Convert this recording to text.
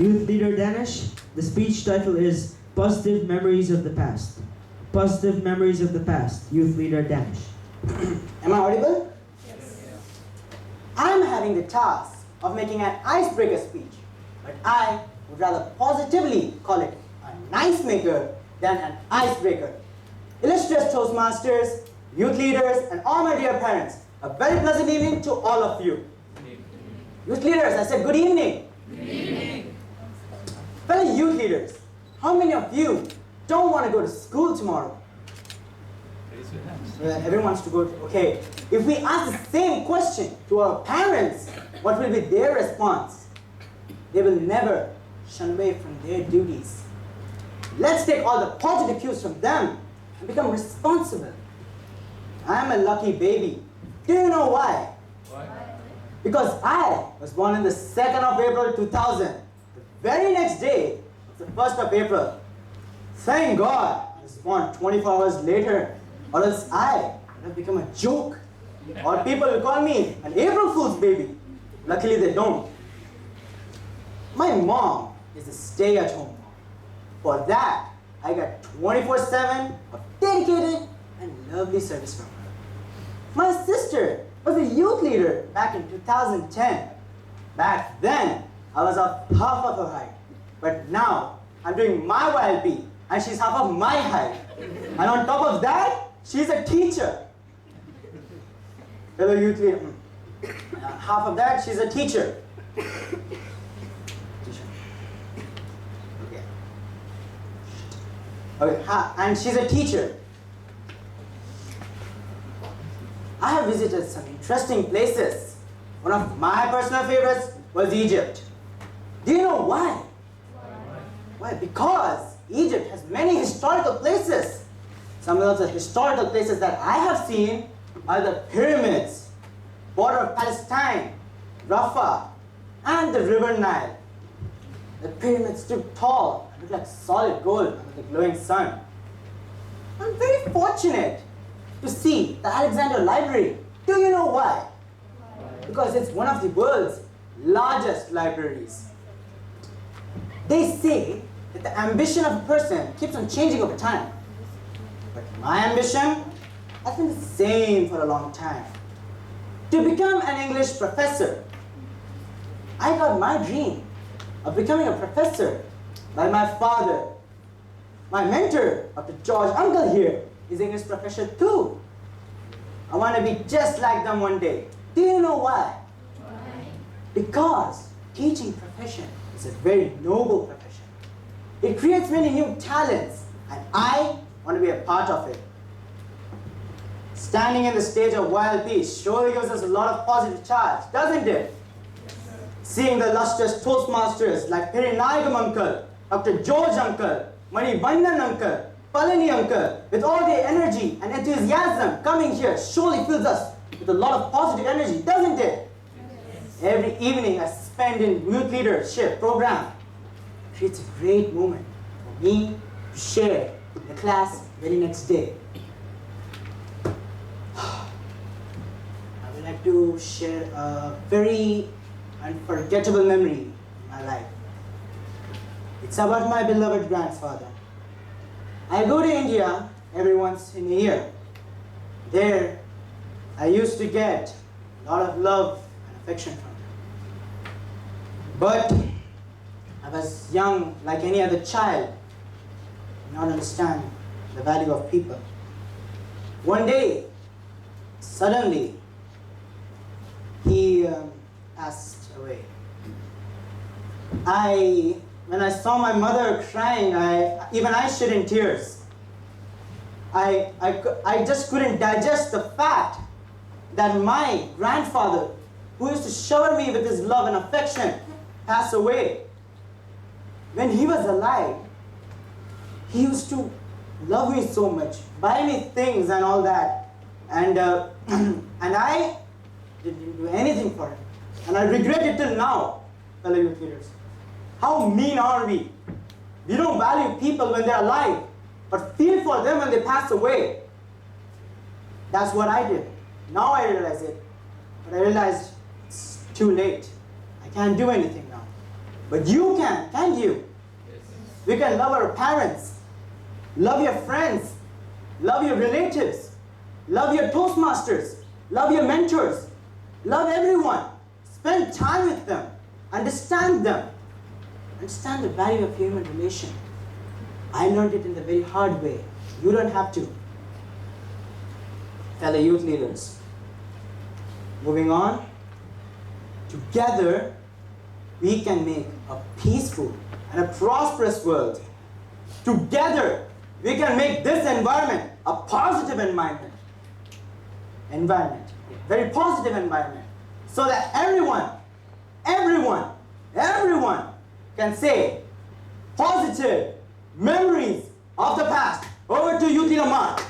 Youth Leader Danish, the speech title is Positive Memories of the Past. Positive Memories of the Past, Youth Leader Danish. Am I audible? Yes. I'm having the task of making an icebreaker speech, but I would rather positively call it a nice maker than an icebreaker. Illustrious Toastmasters, youth leaders, and all my dear parents, a very pleasant evening to all of you. Youth leaders, I said good evening. Good evening. Fellow youth leaders, how many of you don't want to go to school tomorrow? Raise your hands. Everyone wants to go. Okay. If we ask the same question to our parents, what will be their response? They will never shun away from their duties. Let's take all the positive cues from them and become responsible. I am a lucky baby. Do you know why? Why? Because I was born on the 2nd of April 2000. The very next day was the 1st of April. Thank God I was born 24 hours later, or else I would have become a joke. Or people will call me an April Fool's baby. Luckily they don't. My mom is a stay-at-home mom. For that, I got 24/7 of dedicated and lovely service from her. My sister was a youth leader back in 2010. Back then, I was of half of her height. But now, I'm doing my YLP, and she's half of my height. And on top of that, she's a teacher. Fellow youth leader. Half of that, she's a teacher. Okay, and she's a teacher. I have visited some interesting places. One of my personal favorites was Egypt. Do you know why? Why? Because Egypt has many historical places. Some of the historical places that I have seen are the pyramids, border of Palestine, Rafah, and the river Nile. The pyramids stood tall and looked like solid gold under the glowing sun. I'm very fortunate to see the Alexander Library. Do you know why? Because it's one of the world's largest libraries. They say that the ambition of a person keeps on changing over time. But my ambition has been the same for a long time. To become an English professor. I got my dream of becoming a professor by my father. My mentor, Dr. George Uncle here, is English professor too. I want to be just like them one day. Do you know why? Why? Because teaching profession is a very noble profession. It creates many new talents, and I want to be a part of it. Standing in the stage of YLP surely gives us a lot of positive charge, doesn't it? Seeing the illustrious Toastmasters like Pirinayagam Uncle, Dr. George Uncle, Mani Vandan Uncle, Palani Uncle, with all their energy and enthusiasm coming here surely fills us with a lot of positive energy, doesn't it? Yes. Every evening I spend in youth leadership program creates a great moment for me to share with the class very next day. I would like to share a very unforgettable memory in my life. It's about my beloved grandfather. I go to India every once in a year. There, I used to get a lot of love and affection from him. But I was young like any other child, did not understand the value of people. One day, suddenly, he passed away. When I saw my mother crying, even I shed in tears. I just couldn't digest the fact that my grandfather, who used to shower me with his love and affection, passed away. When he was alive, he used to love me so much, buy me things and all that, and I didn't do anything for him. And I regret it till now, fellow youth leaders. How mean are we? We don't value people when they're alive, but feel for them when they pass away. That's what I did. Now I realize it, but I realized it's too late. I can't do anything now. But you can't you? We can love our parents, love your friends, love your relatives, love your Toastmasters, love your mentors, love everyone. Spend time with them, understand them, understand the value of human relation. I learned it in the very hard way. You don't have to. Fellow youth leaders, moving on, together we can make a peaceful and a prosperous world. Together we can make this environment a positive environment. Very positive environment. So that everyone can say positive memories of the past. Over to you, Tina Mark.